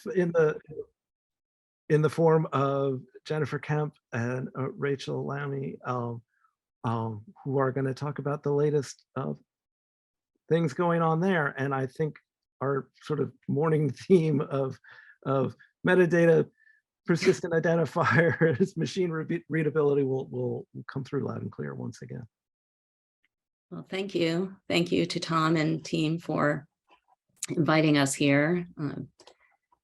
have in the form of Jennifer Kemp and Rachel Lamy, who are going to talk about the latest things going on there. And I think our sort of morning theme of metadata, persistent identifiers, machine readability will come through loud and clear once again. Well, thank you. Thank you to Tom and team for inviting us here.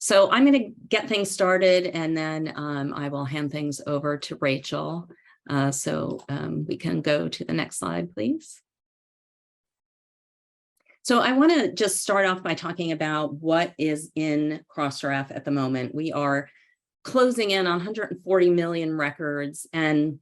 So I'm going to get things started, and then I will hand things over to Rachel. So we can go to the next slide, please. So I want to just start off by talking about what is in Crossdraft at the moment. We are closing in on 140 million records, and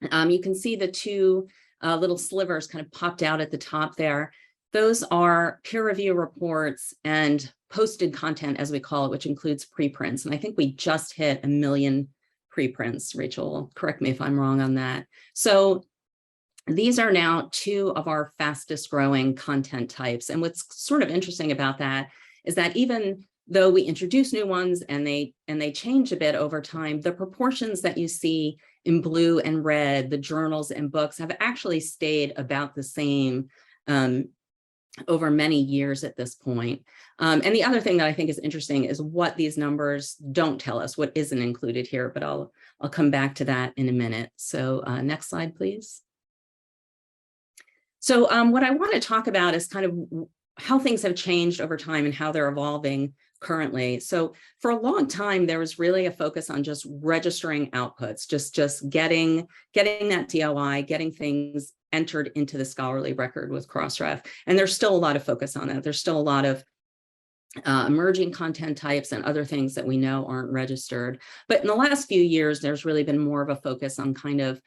you can see the two little slivers kind of popped out at the top there. Those are peer review reports and posted content, as we call it, which includes preprints. And I think we just hit 1 million preprints. Rachel, correct me if I'm wrong on that. So these are now two of our fastest growing content types. And what's sort of interesting about that is that even though we introduce new ones and they change a bit over time, the proportions that you see in blue and red, the journals and books, have actually stayed about the same over many years at this point. And the other thing that I think is interesting is what these numbers don't tell us, what isn't included here, but I'll come back to that in a minute. So next slide, please. So what I want to talk about is kind of how things have changed over time and how they're evolving currently. So for a long time, there was really a focus on just registering outputs, just getting that DOI, getting things entered into the scholarly record with Crossdraft. And there's still a lot of focus on that. There's still a lot of emerging content types and other things that we know aren't registered. But in the last few years, there's really been more of a focus on kind of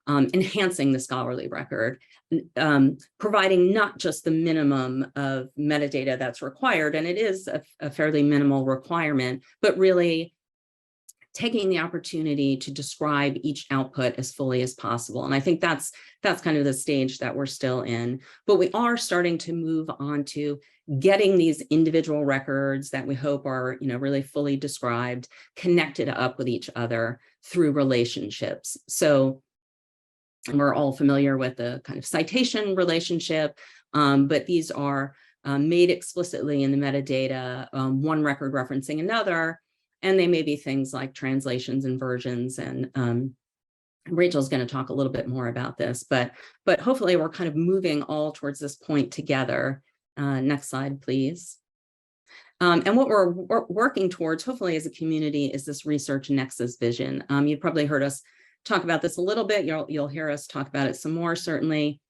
enhancing the scholarly record, providing not just the minimum of metadata that's required, and it is a fairly minimal requirement, but really taking the opportunity to describe each output as fully as possible. And I think that's kind of the stage that we're still in. But we are starting to move on to getting these individual records that we hope are, really fully described, connected up with each other through relationships. So we're all familiar with the kind of citation relationship, but these are made explicitly in the metadata, one record referencing another, and they may be things like translations and versions. And Rachel's going to talk a little bit more about this, but hopefully we're kind of moving all towards this point together. Next slide, please. And what we're working towards, hopefully as a community, is this research nexus vision. You've probably heard us talk about this a little bit. You'll hear us talk about it some more, certainly.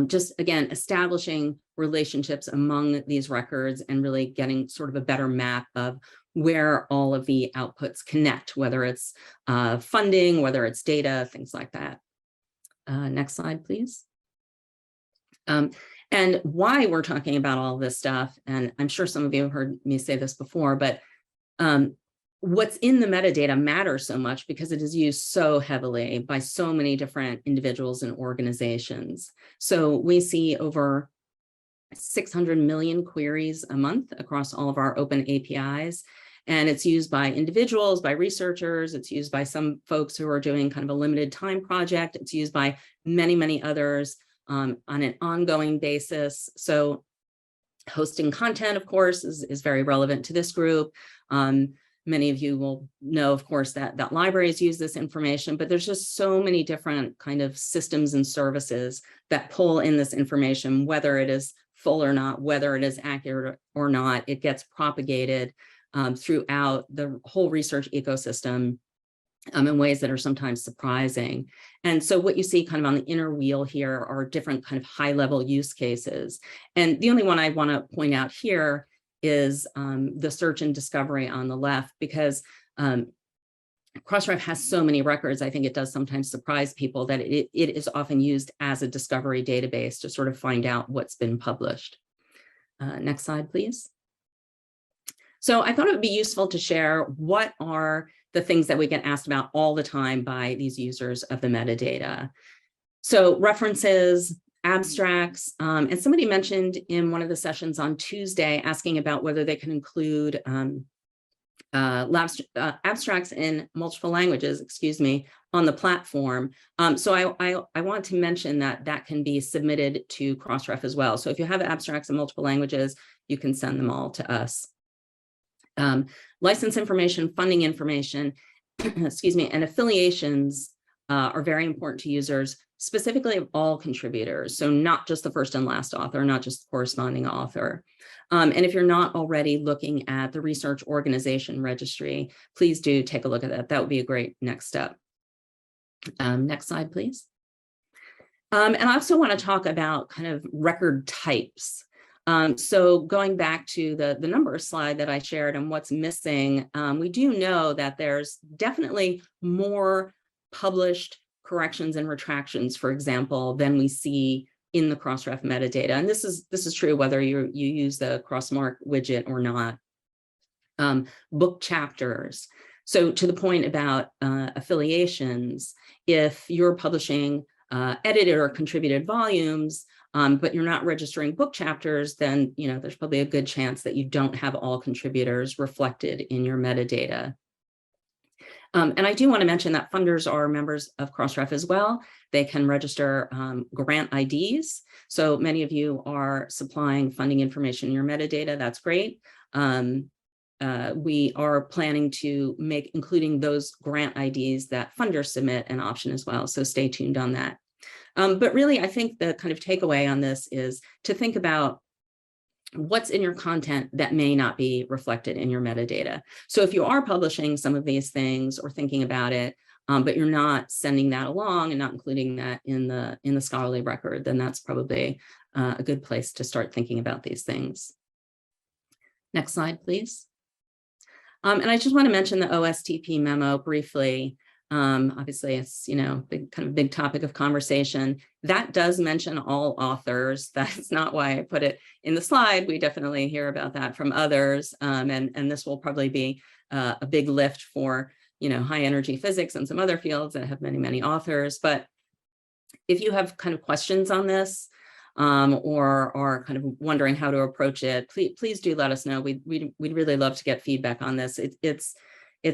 Just again, establishing relationships among these records and really getting sort of a better map of where all of the outputs connect, whether it's funding, whether it's data, things like that. Next slide, please. And why we're talking about all this stuff, and I'm sure some of you have heard me say this before, but what's in the metadata matters so much because it is used so heavily by so many different individuals and organizations. So we see over 600 million queries a month across all of our open APIs. And it's used by individuals, by researchers. It's used by some folks who are doing kind of a limited time project. It's used by many, many others on an ongoing basis. So hosting content, of course, is very relevant to this group. Many of you will know, of course, that libraries use this information, but there's just so many different kind of systems and services that pull in this information, whether it is full or not, whether it is accurate or not. It gets propagated throughout the whole research ecosystem in ways that are sometimes surprising. And so what you see kind of on the inner wheel here are different kind of high-level use cases. And the only one I want to point out here is the search and discovery on the left, because Crossdraft has so many records. I think it does sometimes surprise people that it is often used as a discovery database to sort of find out what's been published. Next slide, please. So I thought it would be useful to share what are the things that we get asked about all the time by these users of the metadata. So references, abstracts. And somebody mentioned in one of the sessions on Tuesday asking about whether they can include abstracts in multiple languages, on the platform. So I want to mention that that can be submitted to Crossref as well. So if you have abstracts in multiple languages, you can send them all to us. License information, funding information, and affiliations are very important to users, specifically of all contributors. So not just the first and last author, not just the corresponding author. And if you're not already looking at the research organization registry, please do take a look at that. That would be a great next step. Next slide, please. And I also want to talk about kind of record types. So going back to the numbers slide that I shared and what's missing, we do know that there's definitely more published corrections and retractions, for example, than we see in the Crossdraft metadata. And this is true whether you use the Crossmark widget or not. Book chapters. So to the point about affiliations, if you're publishing edited or contributed volumes, but you're not registering book chapters, then there's probably a good chance that you don't have all contributors reflected in your metadata. And I do want to mention that funders are members of Crossdraft as well. They can register grant IDs. So many of you are supplying funding information in your metadata. That's great. We are planning to make including those grant IDs that funders submit an option as well. So stay tuned on that. But really, I think the kind of takeaway on this is to think about what's in your content that may not be reflected in your metadata. So if you are publishing some of these things or thinking about it, but you're not sending that along and not including that in the scholarly record, then that's probably a good place to start thinking about these things. Next slide, please. And I just want to mention the OSTP memo briefly. Obviously, it's big topic of conversation. That does mention all authors. That's not why I put it in the slide. We definitely hear about that from others, and this will probably be a big lift for high energy physics and some other fields that have many authors. But if you have kind of questions on this, or are kind of wondering how to approach it, please do let us know. We'd really love to get feedback on this. It's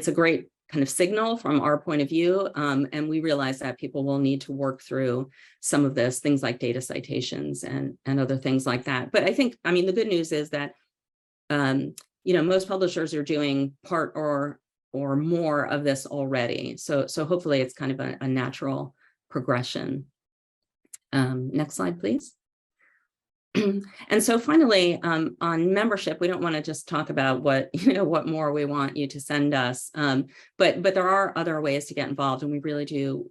a great kind of signal from our point of view, and we realize that people will need to work through some of this, things like data citations and other things like that. But I mean, the good news is that most publishers are doing part or more of this already. So hopefully it's kind of a natural progression. Next slide, please. And so finally, on membership, we don't want to just talk about what more we want you to send us, but there are other ways to get involved, and we really do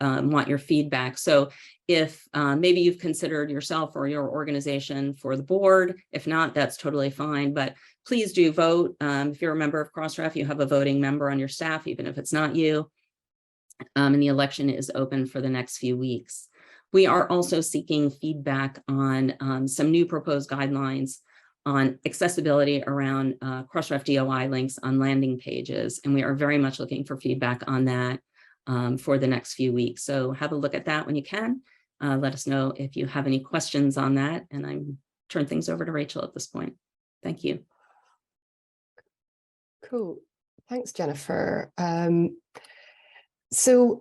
want your feedback. So if maybe you've considered yourself or your organization for the board, if not, that's totally fine. But please do vote. If you're a member of Crossdraft, you have a voting member on your staff, even if it's not you. And the election is open for the next few weeks. We are also seeking feedback on some new proposed guidelines on accessibility around Crossdraft DOI links on landing pages. And we are very much looking for feedback on that for the next few weeks. So have a look at that when you can. Let us know if you have any questions on that. And I'm turn things over to Rachel at this point. Thank you. Cool. Thanks, Jennifer. So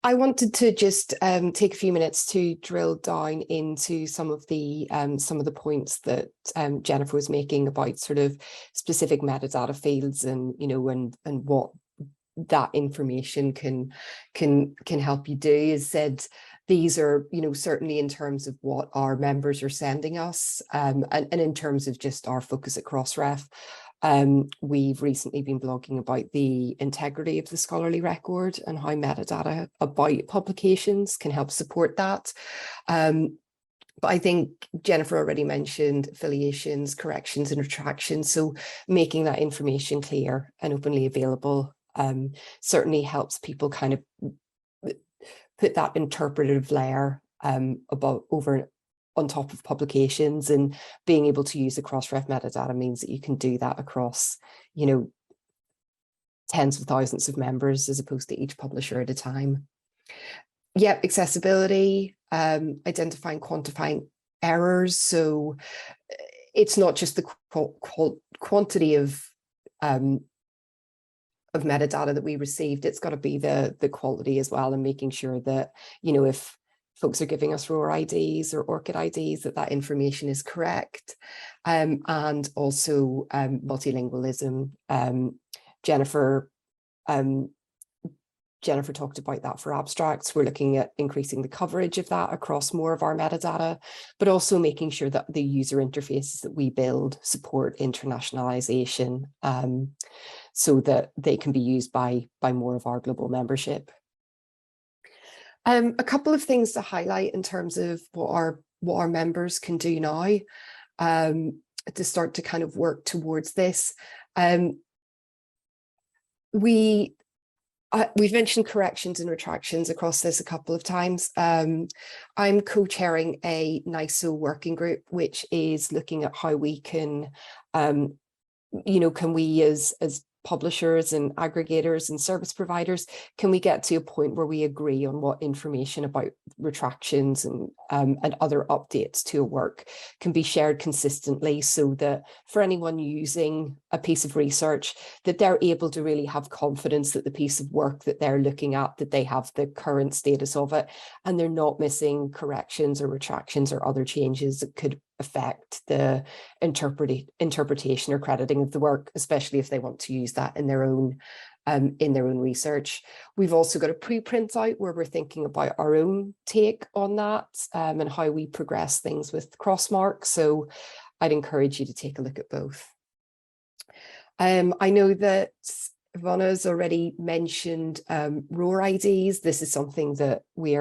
I wanted to just take a few minutes to drill down into some of the points that Jennifer was making about sort of specific metadata fields and and what that information can help you do. As said, these are certainly in terms of what our members are sending us, and in terms of just our focus at Crossref. We've recently been blogging about the integrity of the scholarly record and how metadata about publications can help support that. But I think Jennifer already mentioned affiliations, corrections, and retractions. So making that information clear and openly available certainly helps people kind of put that interpretive layer over on top of publications, and being able to use the Crossref metadata means that you can do that across, tens of thousands of members as opposed to each publisher at a time. Yep, accessibility. identifying, quantifying errors. So it's not just the quantity of metadata that we received, it's got to be the quality as well, and making sure that, you know, if folks are giving us ROR IDs or ORCID IDs, that information is correct. And also multilingualism. Jennifer talked about that for abstracts. We're looking at increasing the coverage of that across more of our metadata, but also making sure that the user interfaces that we build support internationalization, so that they can be used by more of our global membership. A couple of things to highlight in terms of what our members can do now to start to kind of work towards this. We've mentioned corrections and retractions across this a couple of times. I'm co-chairing a NISO working group, which is looking at how we can, you know, can we as publishers and aggregators and service providers, can we get to a point where we agree on what information about retractions and other updates to a work can be shared consistently, so that for anyone using a piece of research, that they're able to really have confidence that the piece of work that they're looking at, that they have the current status of it, and they're not missing corrections or retractions or other changes that could affect the interpretation or crediting of the work, especially if they want to use that in their own research. We've also got a preprint out where we're thinking about our own take on that, and how we progress things with Crossmark. So I'd encourage you to take a look at both. I know that Ivana's already mentioned ROR IDs. This is something that we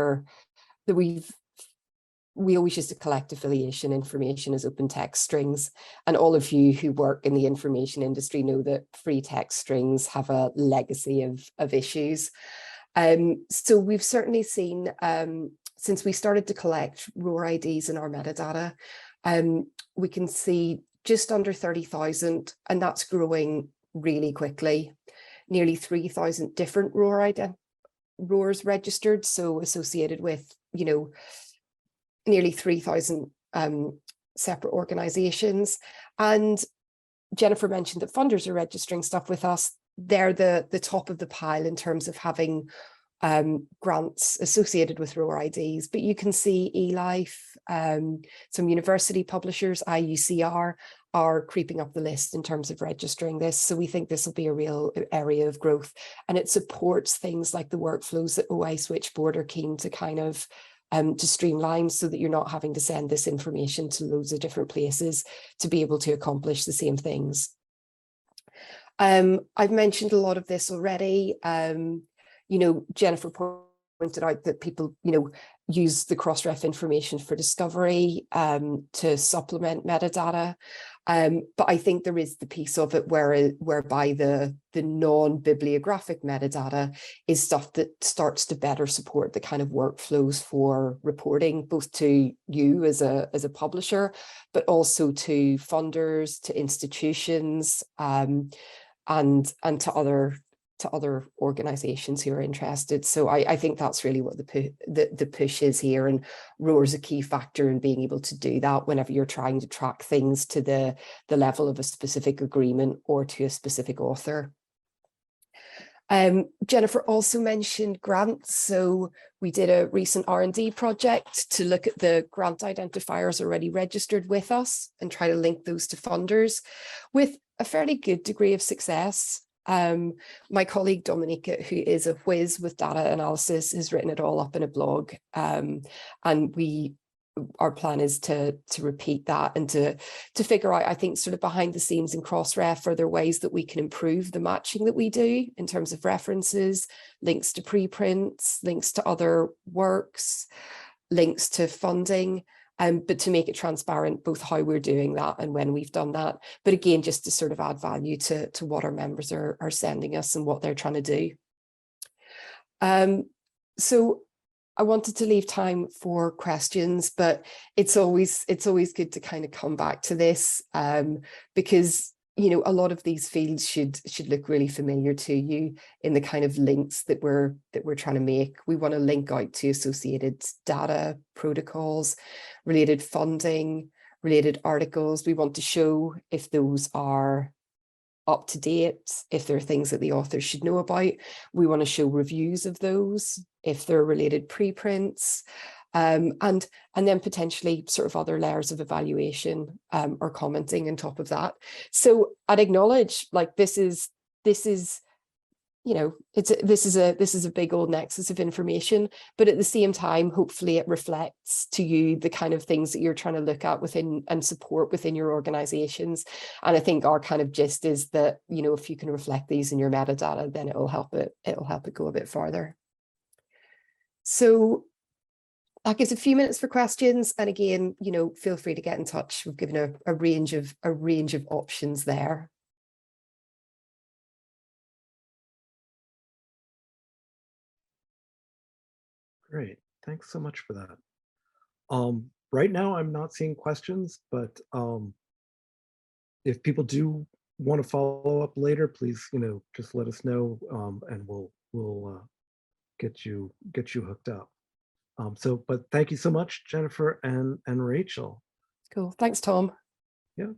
always used to collect affiliation information as open text strings. And all of you who work in the information industry know that free text strings have a legacy of issues. So we've certainly seen, since we started to collect ROR IDs in our metadata, we can see just under 30,000, and that's growing really quickly. Nearly 3,000 different RORs registered, so associated with, you know, nearly 3,000 separate organizations. And Jennifer mentioned that funders are registering stuff with us. They're the top of the pile in terms of having grants associated with ROR IDs, but you can see eLife, some university publishers, IUCR, are creeping up the list in terms of registering this. So we think this will be a real area of growth, and it supports things like the workflows that OI Switchboard are keen to kind of to streamline, so that you're not having to send this information to loads of different places to be able to accomplish the same things. I've mentioned a lot of this already. You know, Jennifer pointed out that people, you know, use the Crossref information for discovery to supplement metadata. But I think there is the piece of it whereby the non-bibliographic metadata is stuff that starts to better support the kind of workflows for reporting, both to you as a publisher, but also to funders, to institutions, and to other organizations who are interested. So I think that's really what the push is here, and ROR is a key factor in being able to do that whenever you're trying to track things to the level of a specific agreement or to a specific author. Jennifer also mentioned grants. So we did a recent R&D project to look at the grant identifiers already registered with us and try to link those to funders with a fairly good degree of success. My colleague Dominica, who is a whiz with data analysis, has written it all up in a blog, and our plan is to repeat that and to figure out, I think, sort of behind the scenes in Crossref, are there ways that we can improve the matching that we do in terms of references, links to preprints, links to other works, links to funding. But to make it transparent, both how we're doing that and when we've done that. But again, just to sort of add value to what our members are sending us and what they're trying to do. So I wanted to leave time for questions, but it's always good to kind of come back to this, because you know, a lot of these fields should look really familiar to you in the kind of links that we're trying to make. We want to link out to associated data, protocols, related funding, related articles. We want to show if those are up to date, if there are things that the authors should know about. We want to show reviews of those, if they're related preprints, and then potentially sort of other layers of evaluation or commenting on top of that. So I'd acknowledge, like, this is you know, this is a big old nexus of information, but at the same time, hopefully it reflects to you the kind of things that you're trying to look at within and support within your organizations. And I think our kind of gist is that, you know, if you can reflect these in your metadata, then it'll help it go a bit farther. So that gives a few minutes for questions. And again, you know, feel free to get in touch. We've given a range of options there. Great. Thanks so much for that. Right now, I'm not seeing questions, but if people do want to follow up later, please, you know, just let us know, and we'll get you hooked up. But thank you so much, Jennifer and Rachel. Cool. Thanks, Tom. Yeah.